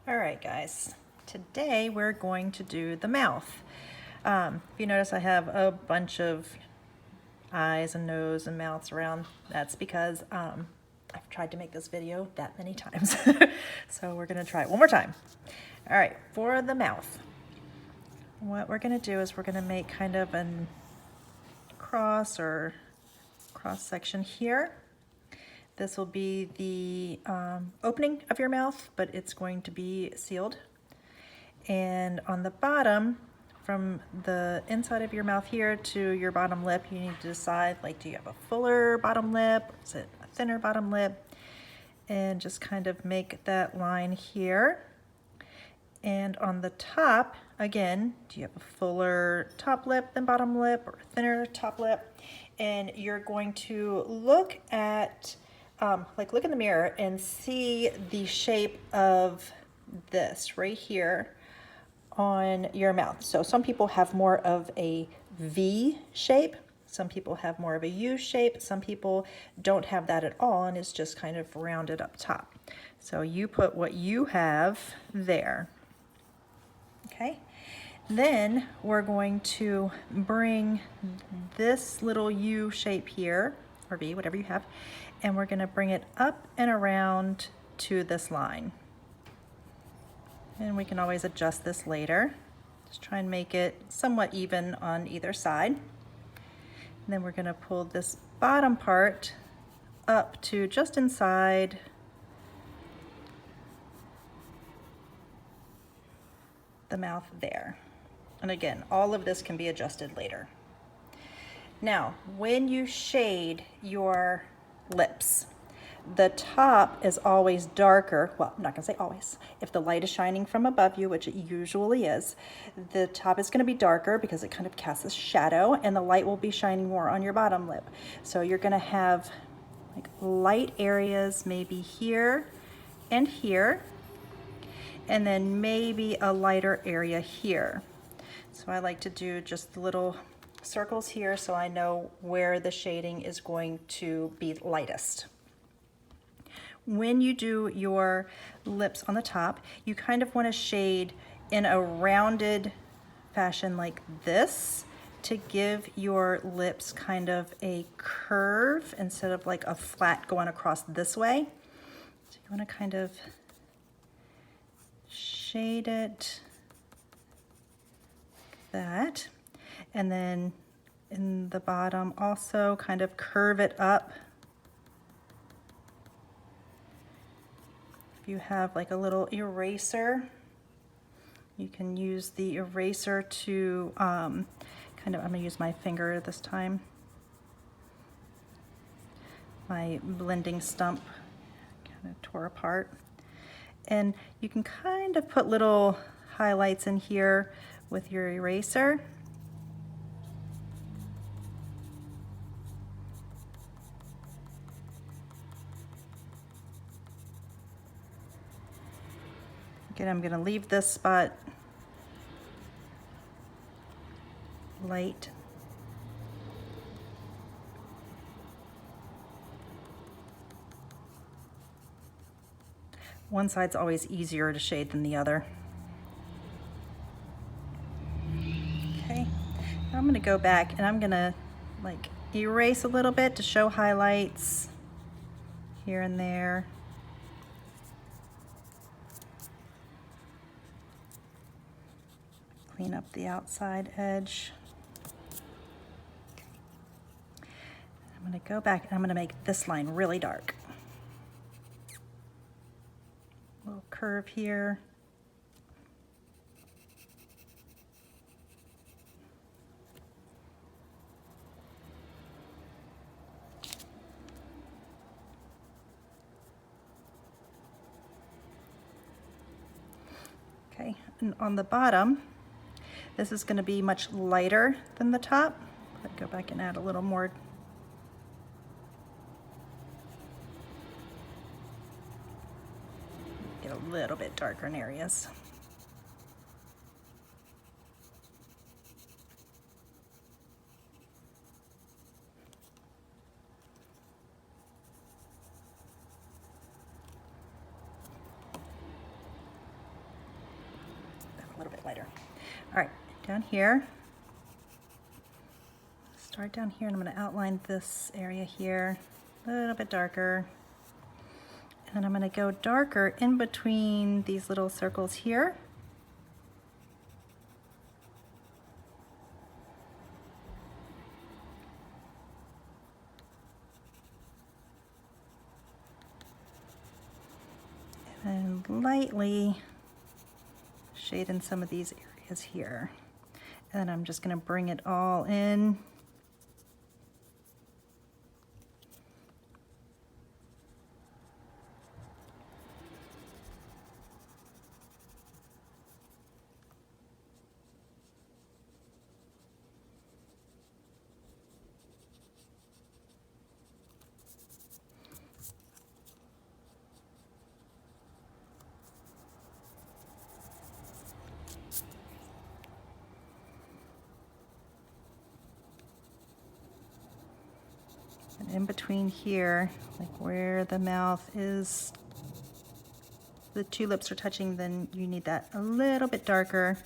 All right, guys, today we're going to do the mouth. If you notice, I have a bunch of eyes and nose and mouths around. That's because I've tried to make this video that many times. So we're gonna try it one more time. All right, for the mouth, what we're gonna do is we're gonna make kind of a cross or cross section here. This will be the opening of your mouth, but it's going to be sealed. And on the bottom, from the inside of your mouth here to your bottom lip, you need to decide, like, do you have a fuller bottom lip, or is it a thinner bottom lip? And just kind of make that line here. And on the top, again, do you have a fuller top lip than bottom lip, or a thinner top lip? And you're going to look at look in the mirror and see the shape of this right here on your mouth. So some people have more of a V shape, some people have more of a U shape, some people don't have that at all and it's just kind of rounded up top. So you put what you have there. Okay, then we're going to bring this little U shape here, or V, whatever you have, and we're going to bring it up and around to this line. And we can always adjust this later. Just try and make it somewhat even on either side. And then we're going to pull this bottom part up to just inside the mouth there. And again, all of this can be adjusted later. Now, when you shade your lips, the top is always darker. Well, I'm not gonna say always. If the light is shining from above you, which it usually is, the top is gonna be darker because it kind of casts a shadow, and the light will be shining more on your bottom lip. So you're gonna have like light areas maybe here and here, and then maybe a lighter area here. So I like to do just little circles here so I know where the shading is going to be lightest. When you do your lips on the top, you kind of want to shade in a rounded fashion like this to give your lips kind of a curve instead of like a flat going across this way. So you want to kind of shade it like that, and then in the bottom also kind of curve it up. If you have like a little eraser, you can use the eraser to I'm gonna use my finger this time, my blending stump kind of tore apart. And you can kind of put little highlights in here with your eraser. Again, I'm going to leave this spot light. One side's always easier to shade than the other. Okay, now I'm going to go back and I'm going to like erase a little bit to show highlights here and there. Clean up the outside edge. I'm going to go back and I'm going to make this line really dark. Little curve here. Okay, and on the bottom, this is going to be much lighter than the top. I'll go back and add a little more. Get a little bit darker in areas. a little bit lighter. All right, down here. Start down here, and I'm going to outline this area here a little bit darker. And I'm going to go darker in between these little circles here. And lightly shade in some of these areas here. And then I'm just going to bring it all in. And in between here, like where the mouth is, the two lips are touching, then you need that a little bit darker.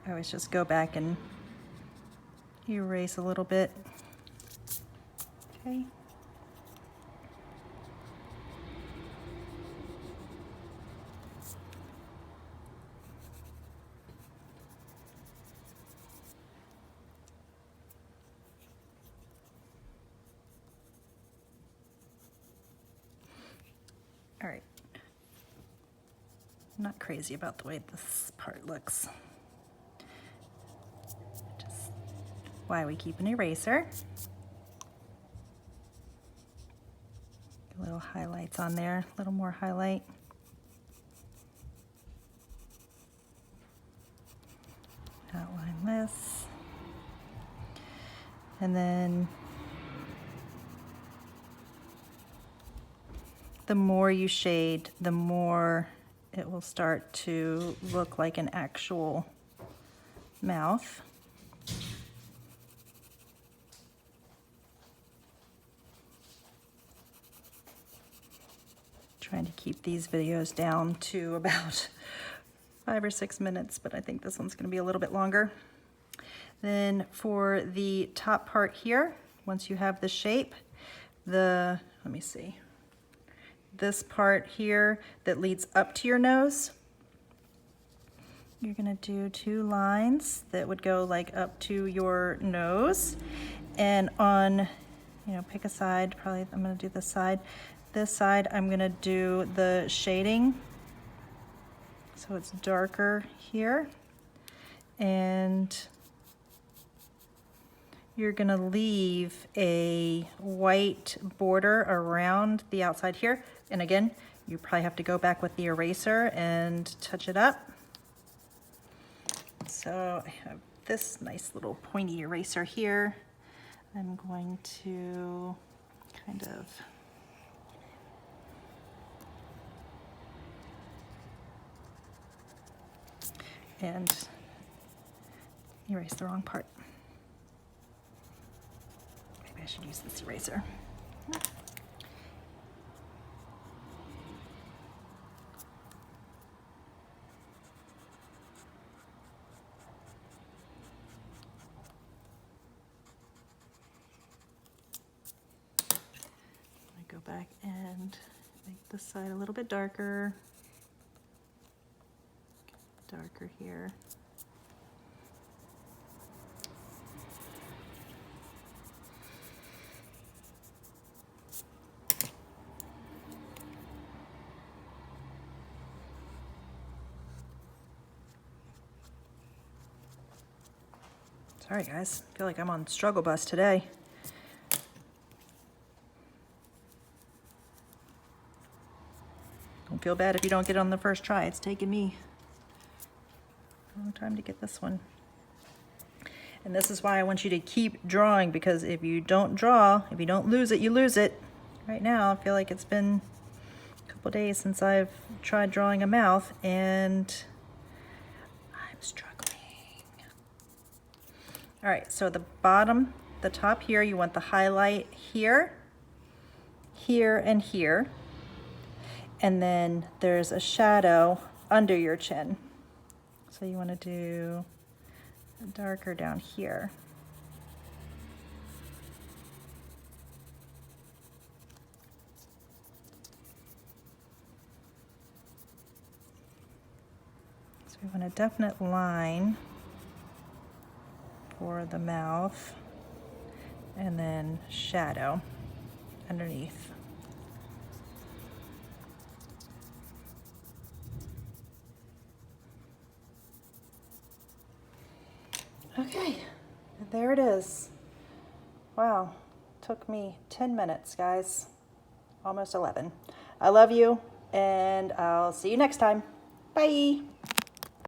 I always just go back and erase a little bit. Okay. All right. I'm not crazy about the way this part looks. Just why we keep an eraser. Little highlights on there, a little more highlight. Outline this. And then the more you shade, the more it will start to look like an actual mouth. Trying to keep these videos down to about 5 or 6 minutes, but I think this one's going to be a little bit longer. Then for the top part here, once you have the shape, let me see, this part here that leads up to your nose, you're going to do 2 lines that would go like up to your nose, and on, pick a side, probably I'm going to do this side. This side, I'm going to do the shading, so it's darker here, and you're going to leave a white border around the outside here. And again, you probably have to go back with the eraser and touch it up. So I have this nice little pointy eraser here. I'm going to kind of and erase the wrong part. Maybe I should use this eraser. I go back and make this side a little bit darker. Darker here. Sorry guys, I feel like I'm on struggle bus today. Don't feel bad if you don't get it on the first try. It's taken me a long time to get this one. And this is why I want you to keep drawing, because if you don't draw, if you don't lose it, you lose it. Right now, I feel like it's been a couple days since I've tried drawing a mouth, and I'm struggling. All right, so the bottom, the top here, you want the highlight here, here, and here. And then there's a shadow under your chin. So you want to do darker down here. So we want a definite line for the mouth, and then shadow underneath. Okay, there it is. Wow, took me 10 minutes, guys. Almost 11. I love you, and I'll see you next time. Bye.